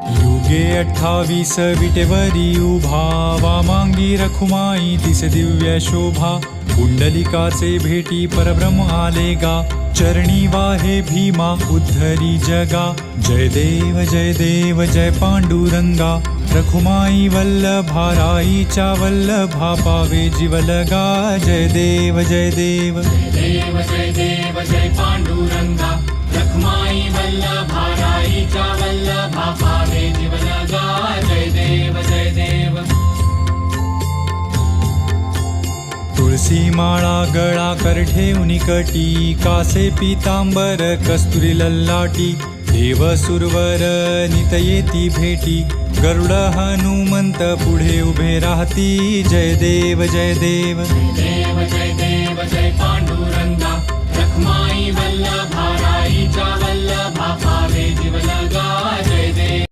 युगे 28 विटेवरी उभा, वामांगी रखुमाई तिस दिव्य शोभा. कुंडलिकाचे भेटी परब्रह्म आले गा, चरणी वाहे भीमा उद्धरी जगा. जय देव जय पांडुरंगा, रखुमाई वल्लभा राईच्या वल्लभा पावे जीवलगा. जय देव जय देव जय देव जय पांडुरंगा, रखमाई वल्लभा राईच्या वल्लभा पावे जीवलगा. जय देव जय देव. तुळसी माळा गळा कर ठेवून कटी, कासे पीतांबर कस्तुरी लल्लाटी. देव सुरवर नित येती भेटी, गरुड हनुमंत पुढे उभे राहती. जय देव जय देव जय देव जय पांडुरंगा, रखमाई वल्लभा राईच्या वल्लभा पावे जीवलगा.